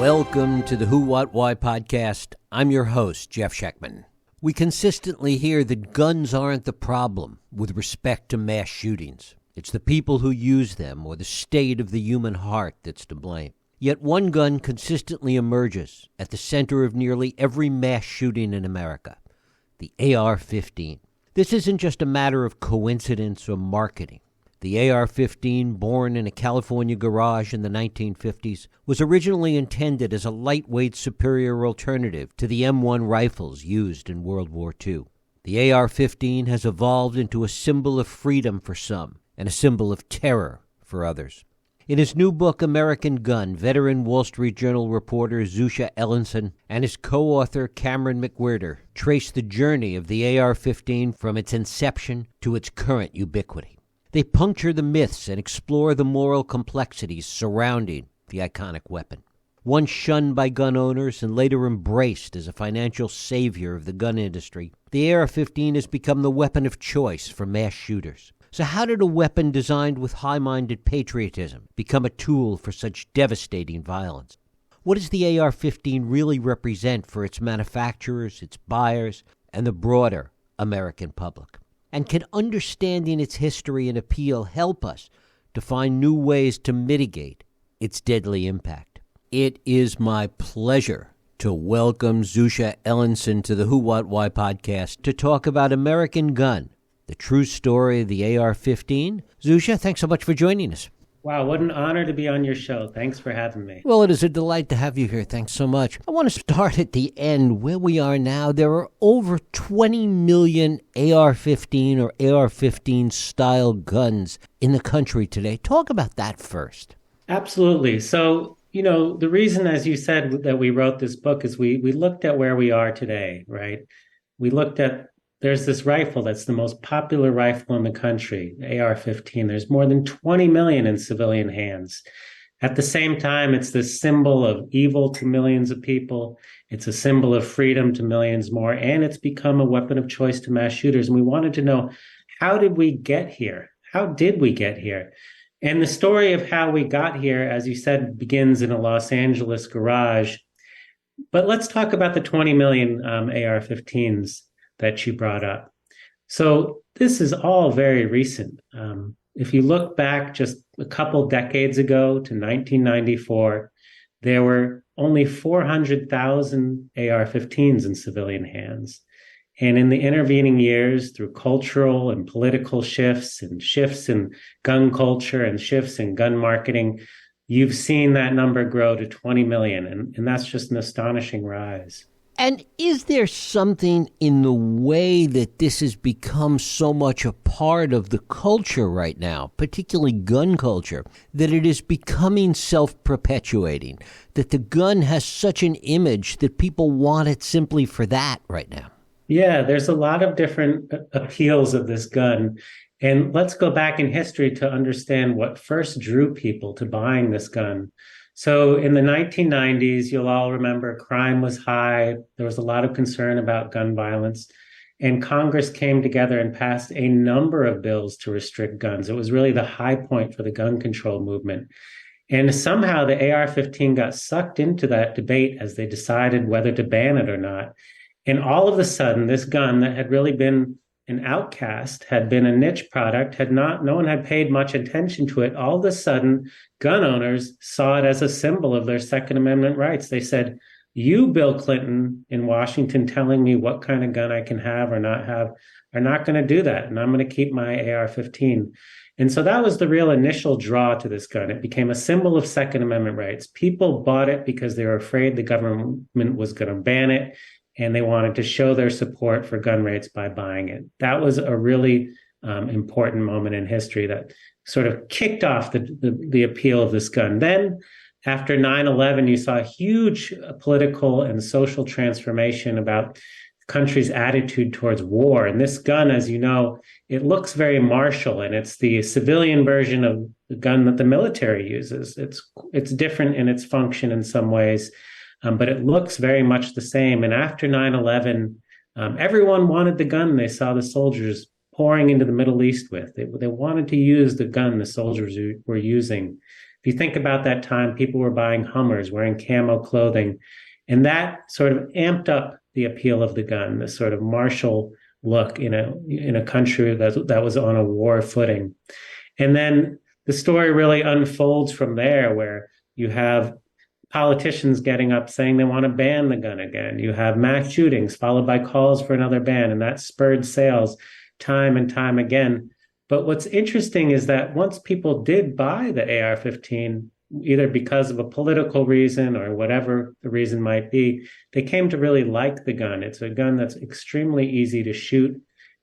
Welcome to the Who, What, Why podcast. I'm your host, Jeff Schechtman. We consistently hear that guns aren't the problem with respect to mass shootings. It's the people who use them or the state of the human heart that's to blame. Yet one gun consistently emerges at the center of nearly every mass shooting in America, the AR-15. This isn't just a matter of coincidence or marketing. The AR-15, born in a California garage in the 1950s, was originally intended as a lightweight superior alternative to the M1 rifles used in World War II. The AR-15 has evolved into a symbol of freedom for some and a symbol of terror for others. In his new book, American Gun, veteran Wall Street Journal reporter Zusha Ellenson and his co-author Cameron McWhirter trace the journey of the AR-15 from its inception to its current ubiquity. They puncture the myths and explore the moral complexities surrounding the iconic weapon. Once shunned by gun owners and later embraced as a financial savior of the gun industry, the AR-15 has become the weapon of choice for mass shooters. So how did a weapon designed with high-minded patriotism become a tool for such devastating violence? What does the AR-15 really represent for its manufacturers, its buyers, and the broader American public? And can understanding its history and appeal help us to find new ways to mitigate its deadly impact? It is my pleasure to welcome Zusha Ellenson to the Who, What, Why podcast to talk about American Gun, the true story of the AR-15. Zusha, thanks so much for joining us. Wow, what an honor to be on your show. Thanks for having me. Well, it is a delight to have you here. Thanks so much. I want to start at the end where we are now. There are over 20 million AR-15 or AR-15 style guns in the country today. Talk about that first. Absolutely. So, the reason, as you said, that we wrote this book is we looked at where we are today, right? We looked at there's this rifle that's the most popular rifle in the country, the AR-15. There's more than 20 million in civilian hands. At the same time, it's this symbol of evil to millions of people. It's a symbol of freedom to millions more, and it's become a weapon of choice to mass shooters. And we wanted to know, how did we get here? How did we get here? And the story of how we got here, as you said, begins in a Los Angeles garage. But let's talk about the 20 million AR-15s that you brought up. So this is all very recent. If you look back just a couple decades ago to 1994, there were only 400,000 AR-15s in civilian hands. And in the intervening years, through cultural and political shifts in gun culture and shifts in gun marketing, you've seen that number grow to 20 million. And that's just an astonishing rise. And is there something in the way that this has become so much a part of the culture right now, particularly gun culture, that it is becoming self-perpetuating, that the gun has such an image that people want it simply for that right now? Yeah, there's a lot of different appeals of this gun. And let's go back in history to understand what first drew people to buying this gun. So in the 1990s, you'll all remember crime was high. There was a lot of concern about gun violence. And Congress came together and passed a number of bills to restrict guns. It was really the high point for the gun control movement. And somehow the AR-15 got sucked into that debate as they decided whether to ban it or not. And all of a sudden, this gun that had really been an outcast, had been a niche product, no one had paid much attention to it. All of a sudden, gun owners saw it as a symbol of their Second Amendment rights. They said, you, Bill Clinton in Washington, telling me what kind of gun I can have or not have, are not going to do that. And I'm going to keep my AR-15. And so that was the real initial draw to this gun. It became a symbol of Second Amendment rights. People bought it because they were afraid the government was going to ban it, and they wanted to show their support for gun rights by buying it. That was a really important moment in history that sort of kicked off the appeal of this gun. Then, after 9/11, you saw a huge political and social transformation about the country's attitude towards war. And this gun, as you know, it looks very martial, and it's the civilian version of the gun that the military uses. It's different in its function in some ways. But it looks very much the same. And after 9/11, everyone wanted the gun they saw the soldiers pouring into the Middle East with. They wanted to use the gun the soldiers were using. If you think about that time, people were buying Hummers, wearing camo clothing, and that sort of amped up the appeal of the gun, this sort of martial look in a country that was on a war footing. And then the story really unfolds from there, where you have politicians getting up saying they want to ban the gun again. You have mass shootings followed by calls for another ban, and that spurred sales time and time again. But what's interesting is that once people did buy the AR-15, either because of a political reason or whatever the reason might be, they came to really like the gun. It's a gun that's extremely easy to shoot.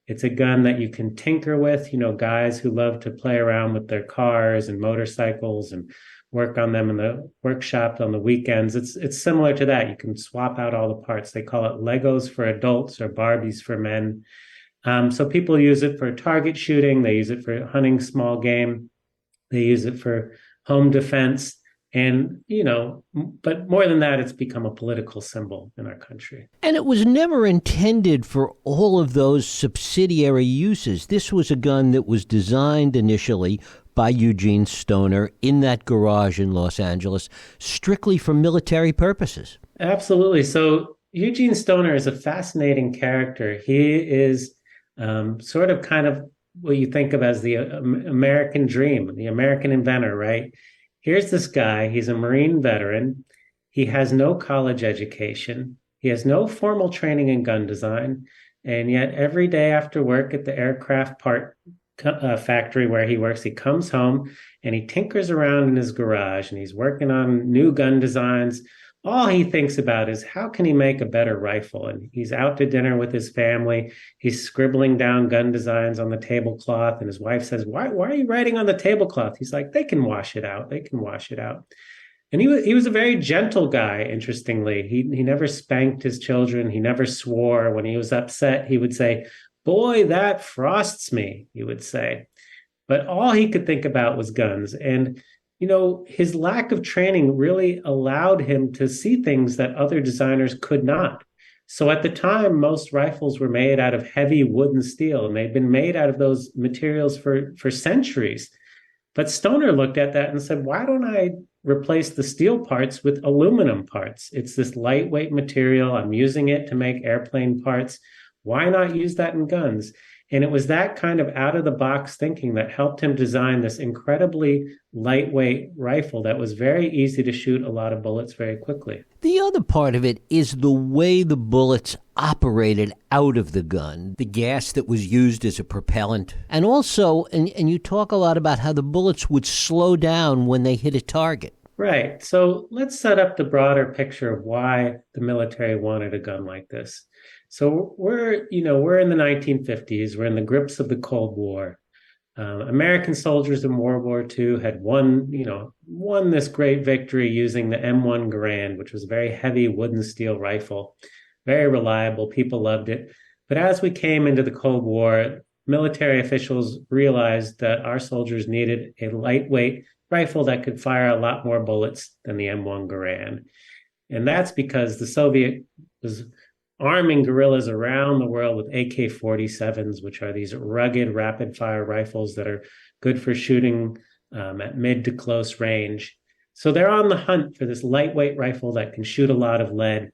It's a gun that you can tinker with, guys who love to play around with their cars and motorcycles and work on them in the workshop on the weekends. It's similar to that. You can swap out all the parts. They call it Legos for adults or Barbies for men. So people use it for target shooting. They use it for hunting small game. They use it for home defense. And, but more than that, it's become a political symbol in our country. And it was never intended for all of those subsidiary uses. This was a gun that was designed initially by Eugene Stoner in that garage in Los Angeles, strictly for military purposes. Absolutely. So Eugene Stoner is a fascinating character. He is sort of kind of what you think of as the American dream, the American inventor, right? Here's this guy. He's a Marine veteran. He has no college education. He has no formal training in gun design. And yet every day after work at the aircraft part factory where he works, he comes home and he tinkers around in his garage and he's working on new gun designs. All he thinks about is how can he make a better rifle? And he's out to dinner with his family. He's scribbling down gun designs on the tablecloth. And his wife says, why are you writing on the tablecloth? He's like, they can wash it out. They can wash it out. And he was a very gentle guy, interestingly. He never spanked his children. He never swore. When he was upset, he would say, boy, that frosts me, he would say. But all he could think about was guns. And his lack of training really allowed him to see things that other designers could not. So at the time, most rifles were made out of heavy wood and steel, and they'd been made out of those materials for centuries. But Stoner looked at that and said, why don't I replace the steel parts with aluminum parts? It's this lightweight material. I'm using it to make airplane parts. Why not use that in guns? And it was that kind of out-of-the-box thinking that helped him design this incredibly lightweight rifle that was very easy to shoot a lot of bullets very quickly. The other part of it is the way the bullets operated out of the gun, the gas that was used as a propellant. And also, and you talk a lot about how the bullets would slow down when they hit a target. Right. So let's set up the broader picture of why the military wanted a gun like this. So we're in the 1950s. We're in the grips of the Cold War. American soldiers in World War II had won this great victory using the M1 Garand, which was a very heavy wood and steel rifle, very reliable. People loved it. But as we came into the Cold War, military officials realized that our soldiers needed a lightweight rifle that could fire a lot more bullets than the M1 Garand. And that's because the Soviet was arming guerrillas around the world with AK-47s, which are these rugged, rapid-fire rifles that are good for shooting at mid to close range. So they're on the hunt for this lightweight rifle that can shoot a lot of lead.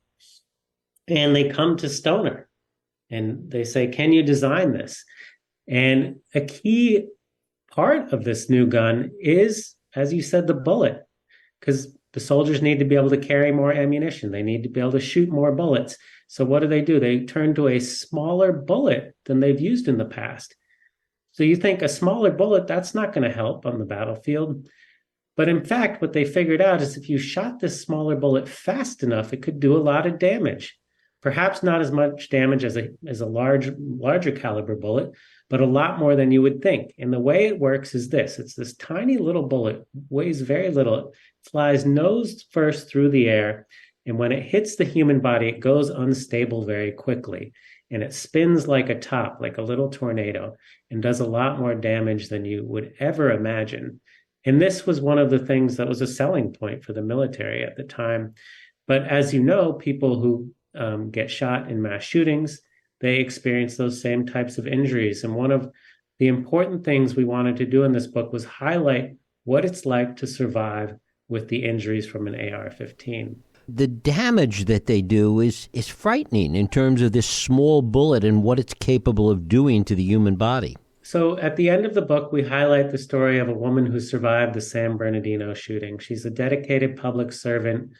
And they come to Stoner, and they say, can you design this? And a key part of this new gun is, as you said, the bullet, because the soldiers need to be able to carry more ammunition. They need to be able to shoot more bullets. So what do? They turn to a smaller bullet than they've used in the past. So you think a smaller bullet, that's not going to help on the battlefield. But in fact, what they figured out is if you shot this smaller bullet fast enough, it could do a lot of damage. Perhaps not as much damage as a larger caliber bullet, but a lot more than you would think. And the way it works is this. It's this tiny little bullet, weighs very little, it flies nose first through the air. And when it hits the human body, it goes unstable very quickly. And it spins like a top, like a little tornado, and does a lot more damage than you would ever imagine. And this was one of the things that was a selling point for the military at the time. But as you know, people who get shot in mass shootings, they experience those same types of injuries. And one of the important things we wanted to do in this book was highlight what it's like to survive with the injuries from an AR-15. The damage that they do is frightening in terms of this small bullet and what it's capable of doing to the human body. So at the end of the book, we highlight the story of a woman who survived the San Bernardino shooting. She's a dedicated public servant,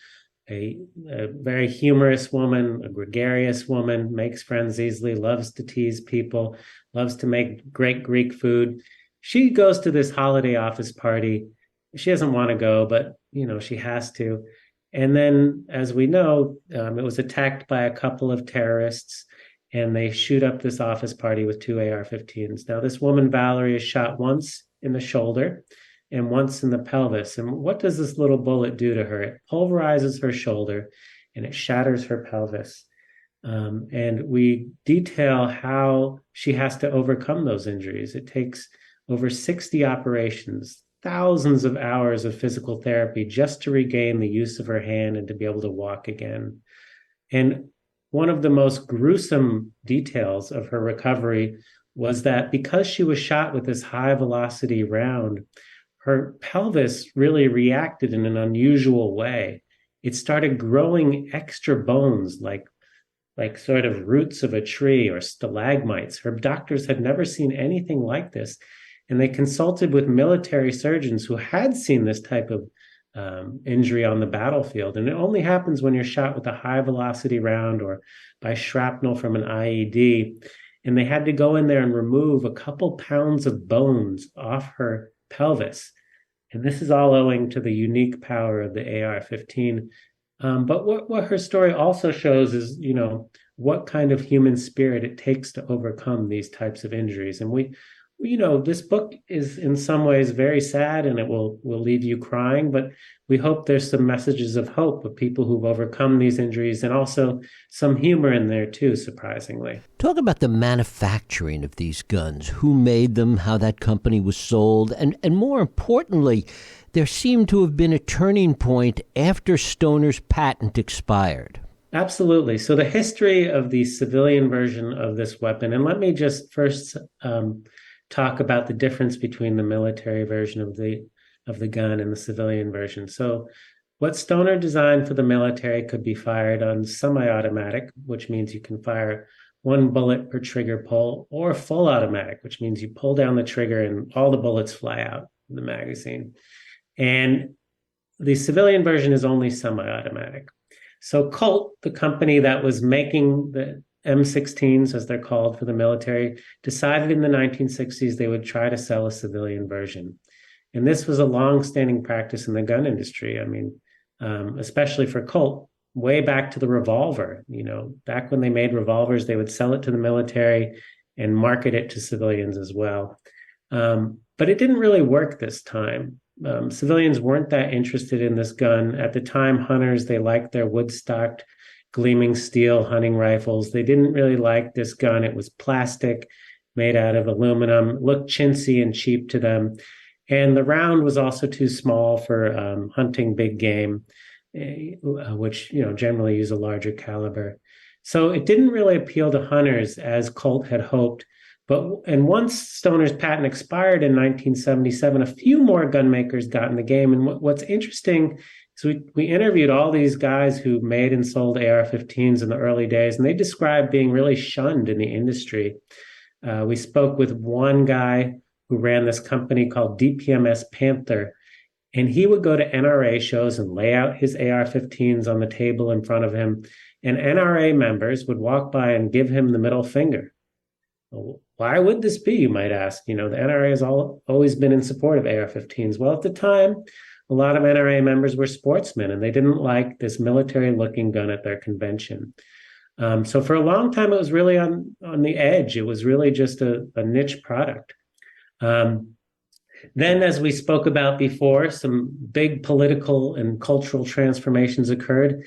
a very humorous woman, a gregarious woman, makes friends easily, loves to tease people, loves to make great Greek food. She goes to this holiday office party. She doesn't want to go, but she has to. And then, as we know, it was attacked by a couple of terrorists, and they shoot up this office party with two AR-15s. Now, this woman, Valerie, is shot once in the shoulder and once in the pelvis. And what does this little bullet do to her? It pulverizes her shoulder and it shatters her pelvis. And we detail how she has to overcome those injuries. It takes over 60 operations, thousands of hours of physical therapy just to regain the use of her hand and to be able to walk again. And one of the most gruesome details of her recovery was that because she was shot with this high velocity round, her pelvis really reacted in an unusual way. It started growing extra bones like sort of roots of a tree or stalagmites. Her doctors had never seen anything like this. And they consulted with military surgeons who had seen this type of injury on the battlefield. And it only happens when you're shot with a high velocity round or by shrapnel from an IED. And they had to go in there and remove a couple pounds of bones off her pelvis. And this is all owing to the unique power of the AR-15. But what her story also shows is, what kind of human spirit it takes to overcome these types of injuries. And this book is in some ways very sad and it will leave you crying, but we hope there's some messages of hope of people who've overcome these injuries and also some humor in there too, surprisingly. Talk about the manufacturing of these guns, who made them, how that company was sold, and more importantly, there seemed to have been a turning point after Stoner's patent expired. Absolutely. So the history of the civilian version of this weapon, and let me just first talk about the difference between the military version of the gun and the civilian version. So what Stoner designed for the military could be fired on semi-automatic, which means you can fire one bullet per trigger pull, or full automatic, which means you pull down the trigger and all the bullets fly out of the magazine. And the civilian version is only semi-automatic. So Colt, the company that was making the M16s, as they're called for the military, decided in the 1960s they would try to sell a civilian version. And this was a long-standing practice in the gun industry. I mean, especially for Colt, way back to the revolver. Back when they made revolvers, they would sell it to the military and market it to civilians as well. But it didn't really work this time. Civilians weren't that interested in this gun. At the time, hunters, they liked their wood-stocked, gleaming steel hunting rifles. They didn't really like this gun. It was plastic, made out of aluminum, looked chintzy and cheap to them. And the round was also too small for hunting big game, which generally use a larger caliber. So it didn't really appeal to hunters as Colt had hoped. And once Stoner's patent expired in 1977, a few more gun makers got in the game. And what's interesting is we interviewed all these guys who made and sold AR-15s in the early days, and they described being really shunned in the industry. We spoke with one guy who ran this company called DPMS Panther, and he would go to NRA shows and lay out his AR-15s on the table in front of him, and NRA members would walk by and give him the middle finger. Well, why would this be, you might ask? The NRA has always been in support of AR-15s. Well, at the time, a lot of NRA members were sportsmen, and they didn't like this military-looking gun at their convention. So for a long time, it was really on the edge. It was really just a niche product. Then, as we spoke about before, some big political and cultural transformations occurred,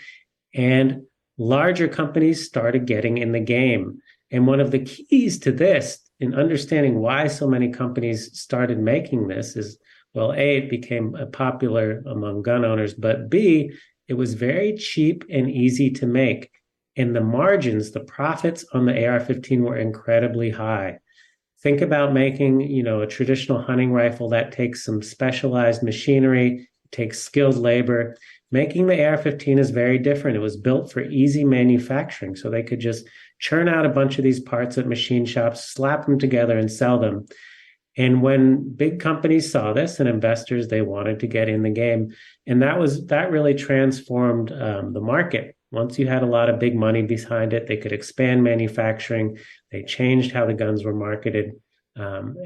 and larger companies started getting in the game. And one of the keys to this, in understanding why so many companies started making this, is, well, A, it became popular among gun owners, but B, it was very cheap and easy to make. And the margins, the profits on the AR-15 were incredibly high. Think about making, a traditional hunting rifle that takes some specialized machinery, takes skilled labor. Making the AR-15 is very different. It was built for easy manufacturing, so they could just churn out a bunch of these parts at machine shops, slap them together, and sell them. And when big companies saw this and investors, they wanted to get in the game. And that really transformed the market. Once you had a lot of big money behind it, they could expand manufacturing. They changed how the guns were marketed. And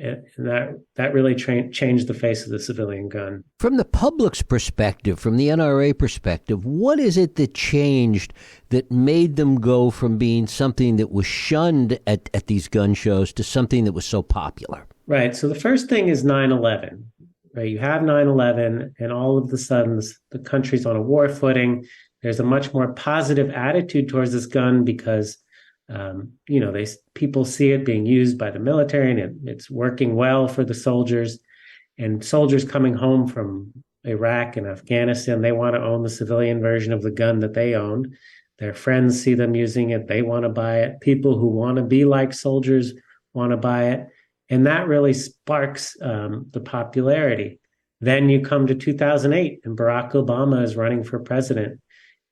that really changed the face of the civilian gun. From the public's perspective, from the NRA perspective, what is it that changed that made them go from being something that was shunned at these gun shows to something that was so popular? Right. So the first thing is 9/11. Right. You have 9/11, and all of a sudden the country's on a war footing. There's a much more positive attitude towards this gun because people see it being used by the military, and it's working well for the soldiers. And soldiers coming home from Iraq and Afghanistan, they want to own the civilian version of the gun that they owned. Their friends see them using it. They want to buy it. People who want to be like soldiers want to buy it. And that really sparks the popularity. Then you come to 2008, and Barack Obama is running for president.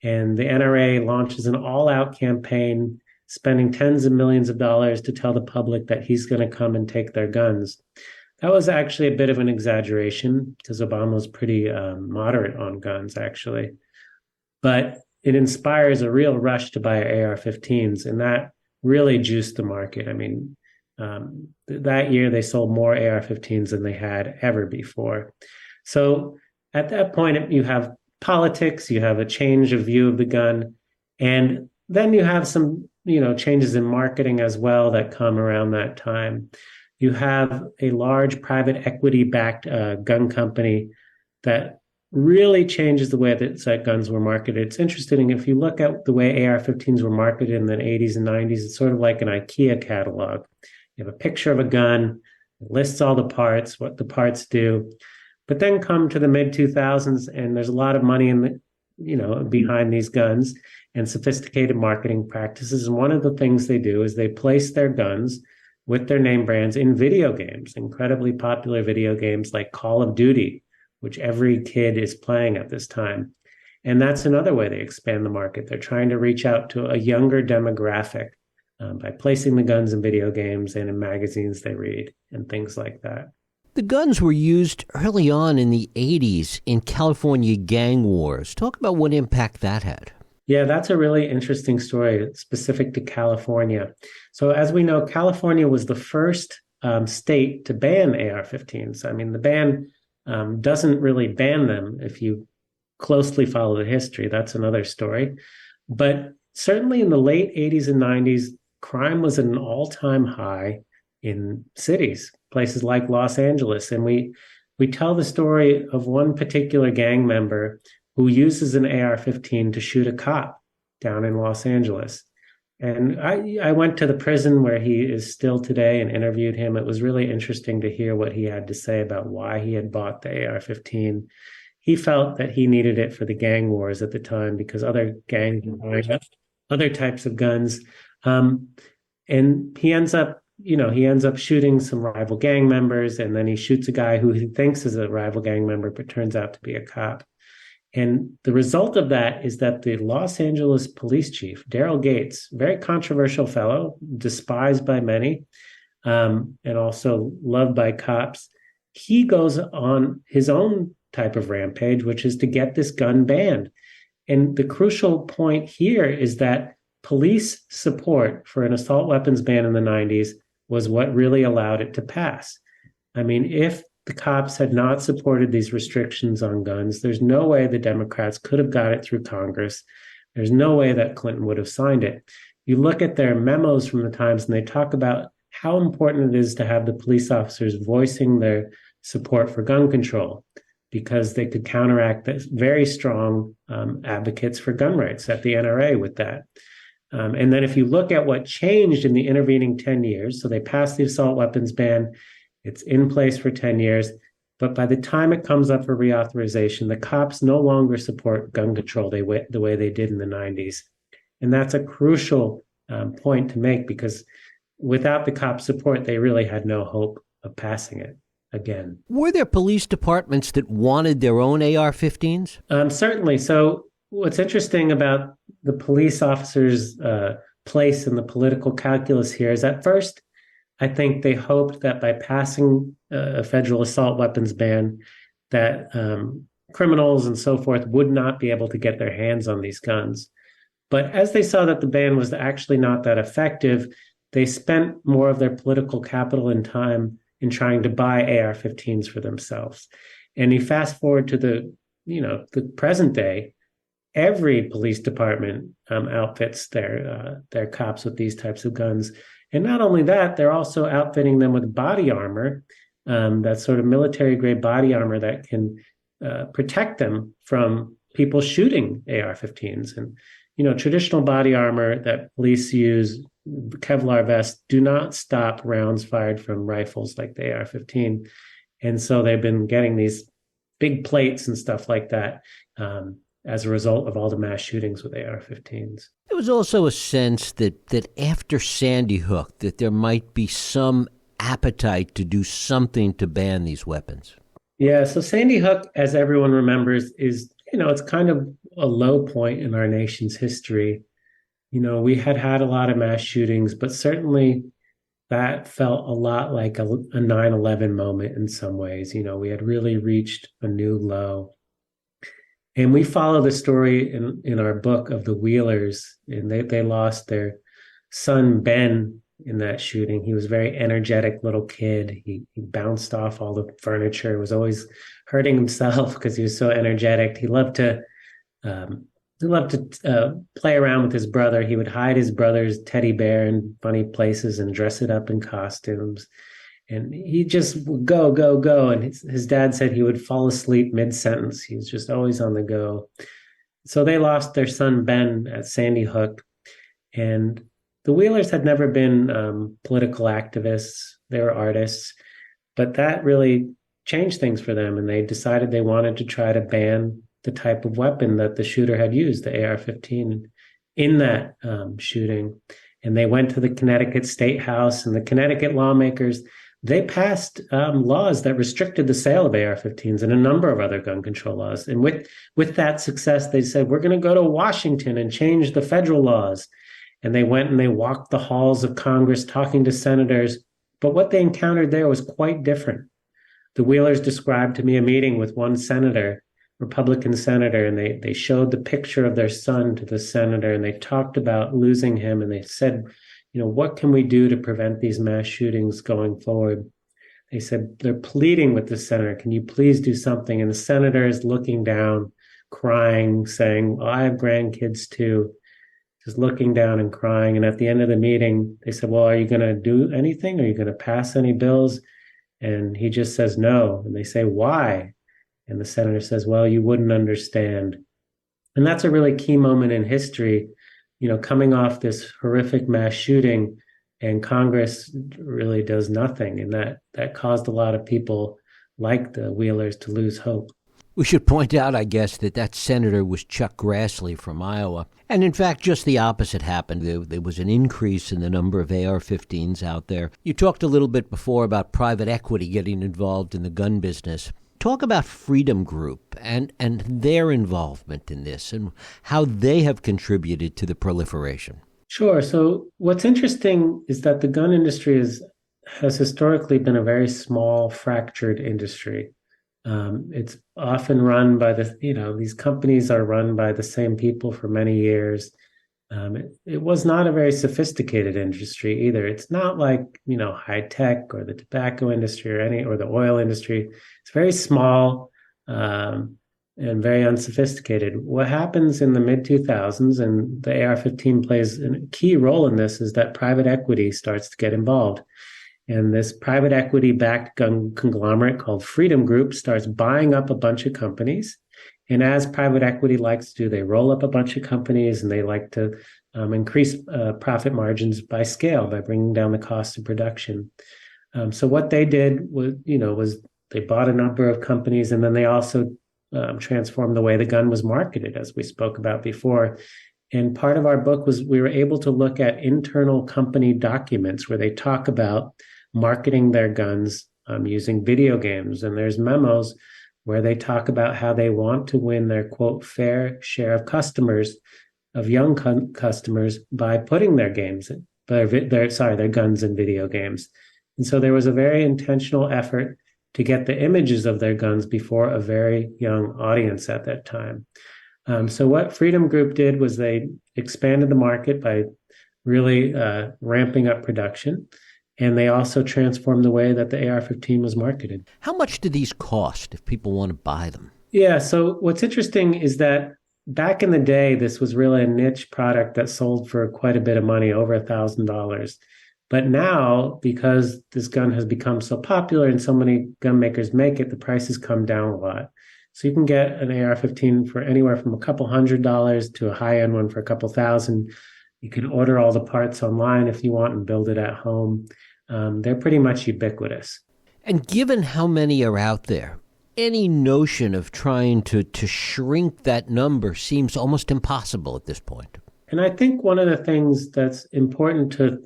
And the NRA launches an all-out campaign, spending tens of millions of dollars to tell the public that he's going to come and take their guns. That was actually a bit of an exaggeration because Obama was pretty moderate on guns, actually. But it inspires a real rush to buy AR-15s, and that really juiced the market. I mean, that year they sold more AR-15s than they had ever before. So at that point, you have politics, you have a change of view of the gun, and then you have some, changes in marketing as well that come around that time. You have a large private equity-backed gun company that really changes the way that guns were marketed. It's interesting, if you look at the way AR-15s were marketed in the 80s and 90s, it's sort of like an IKEA catalog. You have a picture of a gun, it lists all the parts, what the parts do. But then come to the mid-2000s, and there's a lot of money behind these guns and sophisticated marketing practices. And one of the things they do is they place their guns with their name brands in video games, incredibly popular video games like Call of Duty, which every kid is playing at this time. And that's another way they expand the market. They're trying to reach out to a younger demographic by placing the guns in video games and in magazines they read and things like that. The guns were used early on in the 80s in California gang wars. Talk about what impact that had. Yeah, that's a really interesting story specific to California. So as we know, California was the first state to ban AR-15s. I mean, the ban doesn't really ban them if you closely follow the history. That's another story. But certainly in the late 80s and 90s, crime was at an all-time high in cities, places like Los Angeles. And we tell the story of one particular gang member who uses an AR-15 to shoot a cop down in Los Angeles. And I went to the prison where he is still today and interviewed him. It was really interesting to hear what he had to say about why he had bought the AR-15. He felt that he needed it for the gang wars at the time because other gangs were buying other types of guns. And he ends up shooting some rival gang members, and then he shoots a guy who he thinks is a rival gang member, but turns out to be a cop. And the result of that is that the Los Angeles police chief, Daryl Gates, very controversial fellow, despised by many, and also loved by cops, he goes on his own type of rampage, which is to get this gun banned. And the crucial point here is that police support for an assault weapons ban in the 90s was what really allowed it to pass. I mean, if the cops had not supported these restrictions on guns, there's no way the Democrats could have got it through Congress. There's no way that Clinton would have signed it. You look at their memos from the times, and they talk about how important it is to have the police officers voicing their support for gun control, because they could counteract the very strong advocates for gun rights at the NRA with that. And then if you look at what changed in the intervening 10 years, so they passed the assault weapons ban, it's in place for 10 years, but by the time it comes up for reauthorization, the cops no longer support gun control the way they did in the 90s. And that's a crucial point to make, because without the cops' support, they really had no hope of passing it again. Were there police departments that wanted their own AR-15s? Certainly. So what's interesting about the police officers' place in the political calculus here is at first, I think they hoped that by passing a federal assault weapons ban, that criminals and so forth would not be able to get their hands on these guns. But as they saw that the ban was actually not that effective, they spent more of their political capital and time in trying to buy AR-15s for themselves. And you fast forward to the present day, every police department outfits their cops with these types of guns. And not only that, they're also outfitting them with body armor, that sort of military-grade body armor that can protect them from people shooting AR-15s. And, traditional body armor that police use, Kevlar vests, do not stop rounds fired from rifles like the AR-15. And so they've been getting these big plates and stuff like that as a result of all the mass shootings with AR-15s. There was also a sense that after Sandy Hook, that there might be some appetite to do something to ban these weapons. Yeah, so Sandy Hook, as everyone remembers, is, it's kind of a low point in our nation's history. We had a lot of mass shootings, but certainly that felt a lot like a 9/11 moment in some ways. We had really reached a new low. And we follow the story in our book of the Wheelers, and they lost their son, Ben, in that shooting. He was a very energetic little kid. He bounced off all the furniture, was always hurting himself because he was so energetic. He loved to play around with his brother. He would hide his brother's teddy bear in funny places and dress it up in costumes. And he just would go, go, go. And his dad said he would fall asleep mid-sentence. He was just always on the go. So they lost their son, Ben, at Sandy Hook. And the Wheelers had never been political activists. They were artists. But that really changed things for them. And they decided they wanted to try to ban the type of weapon that the shooter had used, the AR-15, in that shooting. And they went to the Connecticut State House, and the Connecticut lawmakers, they passed laws that restricted the sale of AR-15s and a number of other gun control laws. And with that success, they said, we're going to go to Washington and change the federal laws. And they went and they walked the halls of Congress talking to senators. But what they encountered there was quite different. The Wheelers described to me a meeting with one senator, Republican senator, and they showed the picture of their son to the senator, and they talked about losing him, and they said, what can we do to prevent these mass shootings going forward? They said, they're pleading with the senator, can you please do something? And the senator is looking down, crying, saying, well, I have grandkids too, just looking down and crying. And at the end of the meeting, they said, well, are you going to do anything? Are you going to pass any bills? And he just says no. And they say, why? And the senator says, well, you wouldn't understand. And that's a really key moment in history, coming off this horrific mass shooting, and Congress really does nothing. And that caused a lot of people like the Wheelers to lose hope. We should point out, I guess, that senator was Chuck Grassley from Iowa. And in fact, just the opposite happened. There was an increase in the number of AR-15s out there. You talked a little bit before about private equity getting involved in the gun business. Talk about Freedom Group and their involvement in this and how they have contributed to the proliferation. Sure. So what's interesting is that the gun industry has historically been a very small, fractured industry. It's often run by these companies are run by the same people for many years. It was not a very sophisticated industry either. It's not like, high tech or the tobacco industry or the oil industry. It's very small and very unsophisticated. What happens in the mid-2000s, and the AR-15 plays a key role in this, is that private equity starts to get involved. And this private equity-backed gun conglomerate called Freedom Group starts buying up a bunch of companies. And as private equity likes to do, they roll up a bunch of companies, and they like to increase profit margins by scale, by bringing down the cost of production. So what they did was they bought a number of companies, and then they also transformed the way the gun was marketed, as we spoke about before. And part of our book was we were able to look at internal company documents where they talk about marketing their guns using video games. And there's memos where they talk about how they want to win their, quote, fair share of customers, of young customers, by putting their their guns in video games. And so there was a very intentional effort to get the images of their guns before a very young audience at that time. So what Freedom Group did was they expanded the market by really ramping up production. And they also transformed the way that the AR-15 was marketed. How much do these cost if people want to buy them? Yeah, so what's interesting is that back in the day, this was really a niche product that sold for quite a bit of money, over $1,000. But now, because this gun has become so popular and so many gun makers make it, the prices come down a lot. So you can get an AR-15 for anywhere from a couple $100s to a high-end one for a couple thousand. You can order all the parts online if you want and build it at home. They're pretty much ubiquitous. And given how many are out there, any notion of trying to shrink that number seems almost impossible at this point. And I think one of the things that's important to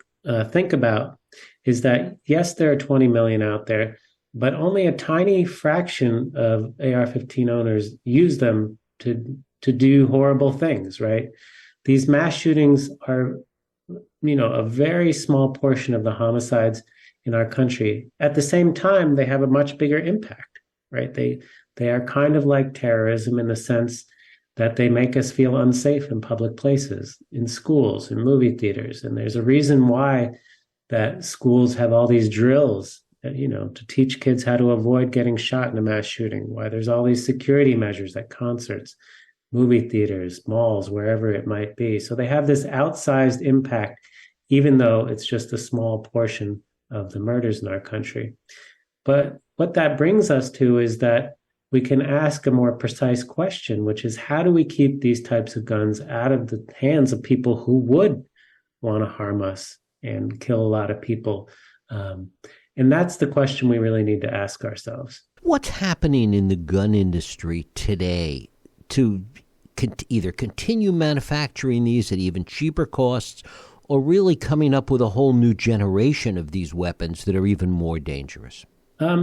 think about is that, yes, there are 20 million out there, but only a tiny fraction of AR-15 owners use them to do horrible things, right? These mass shootings are, a very small portion of the homicides in our country. At the same time, they have a much bigger impact, right? They are kind of like terrorism in the sense that they make us feel unsafe in public places, in schools, in movie theaters. And there's a reason why that schools have all these drills, to teach kids how to avoid getting shot in a mass shooting, why there's all these security measures at concerts, movie theaters, malls, wherever it might be. So they have this outsized impact, even though it's just a small portion of the murders in our country. But what that brings us to is that we can ask a more precise question, which is, how do we keep these types of guns out of the hands of people who would want to harm us and kill a lot of people? And that's the question we really need to ask ourselves. What's happening in the gun industry today to either continue manufacturing these at even cheaper costs or really coming up with a whole new generation of these weapons that are even more dangerous?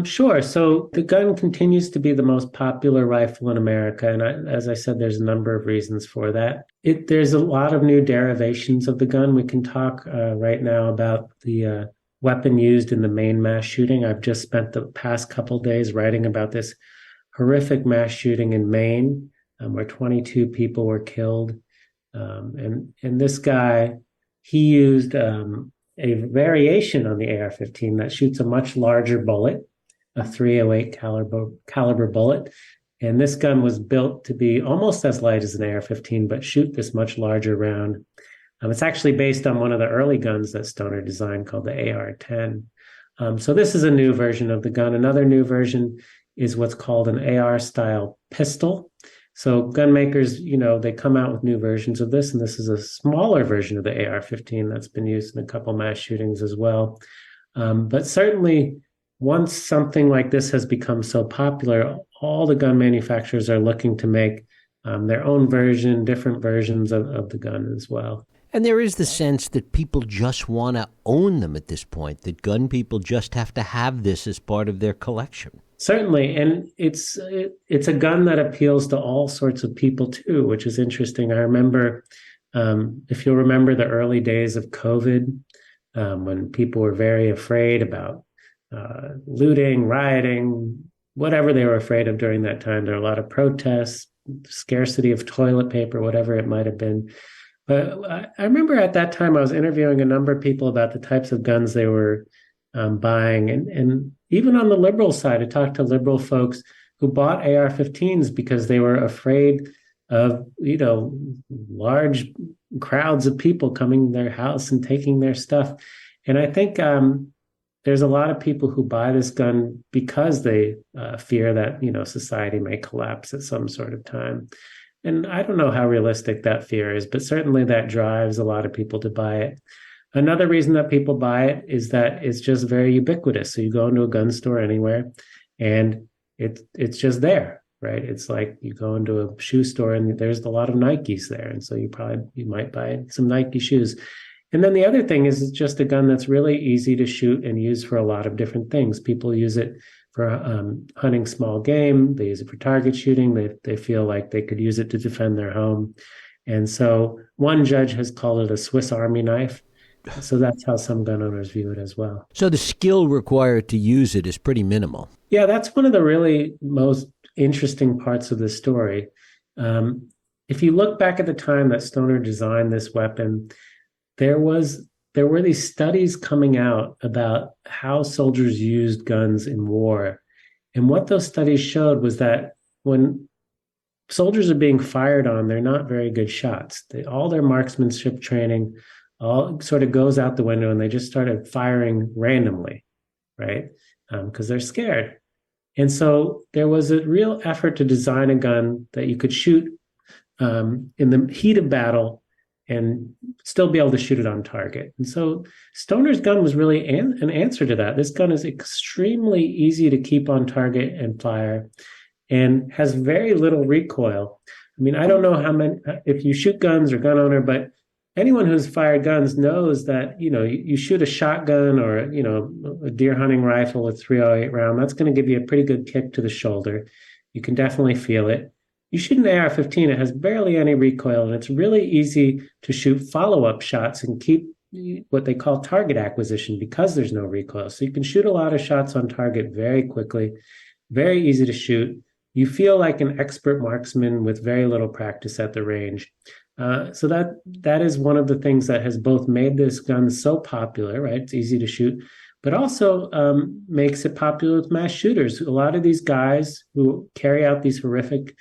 Sure. So the gun continues to be the most popular rifle in America. And as I said, there's a number of reasons for that. There's a lot of new derivations of the gun. We can talk right now about the weapon used in the Maine mass shooting. I've just spent the past couple days writing about this horrific mass shooting in Maine, where 22 people were killed. And this guy, he used a variation on the AR-15 that shoots a much larger bullet, a .308 caliber bullet. And this gun was built to be almost as light as an AR-15, but shoot this much larger round. It's actually based on one of the early guns that Stoner designed called the AR-10. So this is a new version of the gun. Another new version is what's called an AR-style pistol. So gun makers, they come out with new versions of this, and this is a smaller version of the AR-15 that's been used in a couple mass shootings as well. But certainly, once something like this has become so popular, all the gun manufacturers are looking to make their own version, different versions of the gun as well. And there is the sense that people just want to own them at this point, that gun people just have to have this as part of their collection. Certainly, and it's a gun that appeals to all sorts of people too, which is interesting. I remember, if you'll remember the early days of COVID, when people were very afraid about looting, rioting, whatever they were afraid of during that time. There were a lot of protests, scarcity of toilet paper, whatever it might have been. But I remember at that time I was interviewing a number of people about the types of guns they were buying. And even on the liberal side, I talked to liberal folks who bought AR-15s because they were afraid of, large crowds of people coming to their house and taking their stuff. And I think there's a lot of people who buy this gun because they fear that, society may collapse at some sort of time. And I don't know how realistic that fear is, but certainly that drives a lot of people to buy it. Another reason that people buy it is that it's just very ubiquitous. So you go into a gun store anywhere and it's just there. right? It's like you go into a shoe store and there's a lot of Nikes there. And so you might buy some Nike shoes. And then the other thing is it's just a gun that's really easy to shoot and use for a lot of different things. People use it for hunting small game. They use it for target shooting. They feel like they could use it to defend their home. And so one judge has called it a Swiss Army knife. So that's how some gun owners view it as well. So the skill required to use it is pretty minimal. Yeah, that's one of the really most interesting parts of the story. If you look back at the time that Stoner designed this weapon, there were these studies coming out about how soldiers used guns in war. And what those studies showed was that when soldiers are being fired on, they're not very good shots. All their marksmanship training all sort of goes out the window and they just started firing randomly, right? Because they're scared. And so there was a real effort to design a gun that you could shoot in the heat of battle and still be able to shoot it on target. And so Stoner's gun was really an answer to that. This gun is extremely easy to keep on target and fire and has very little recoil. I mean, I don't know how many, if you shoot guns or gun owner, but anyone who's fired guns knows that, you shoot a shotgun or, a deer hunting rifle with 308 round, that's going to give you a pretty good kick to the shoulder. You can definitely feel it. You shoot an AR-15, it has barely any recoil, and it's really easy to shoot follow-up shots and keep what they call target acquisition because there's no recoil. So you can shoot a lot of shots on target very quickly, very easy to shoot. You feel like an expert marksman with very little practice at the range. So that is one of the things that has both made this gun so popular, right? It's easy to shoot, but also makes it popular with mass shooters. A lot of these guys who carry out these horrific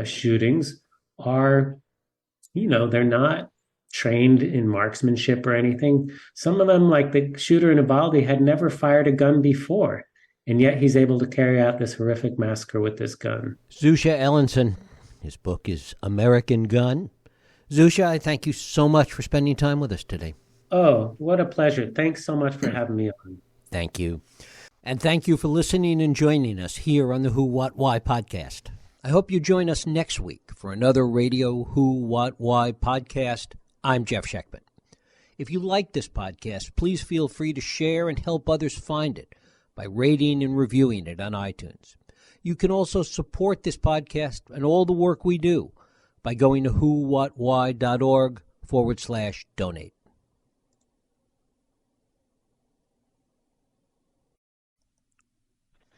shootings are, they're not trained in marksmanship or anything. Some of them, like the shooter in Uvalde, had never fired a gun before, and yet he's able to carry out this horrific massacre with this gun. Zusha Ellenson, his book is American Gun. Zusha, I thank you so much for spending time with us today. Oh, what a pleasure. Thanks so much for having me on. Thank you. And thank you for listening and joining us here on the Who, What, Why podcast. I hope you join us next week for another Radio Who, What, Why podcast. I'm Jeff Sheckman. If you like this podcast, please feel free to share and help others find it by rating and reviewing it on iTunes. You can also support this podcast and all the work we do by going to whowhatwhy.org/donate.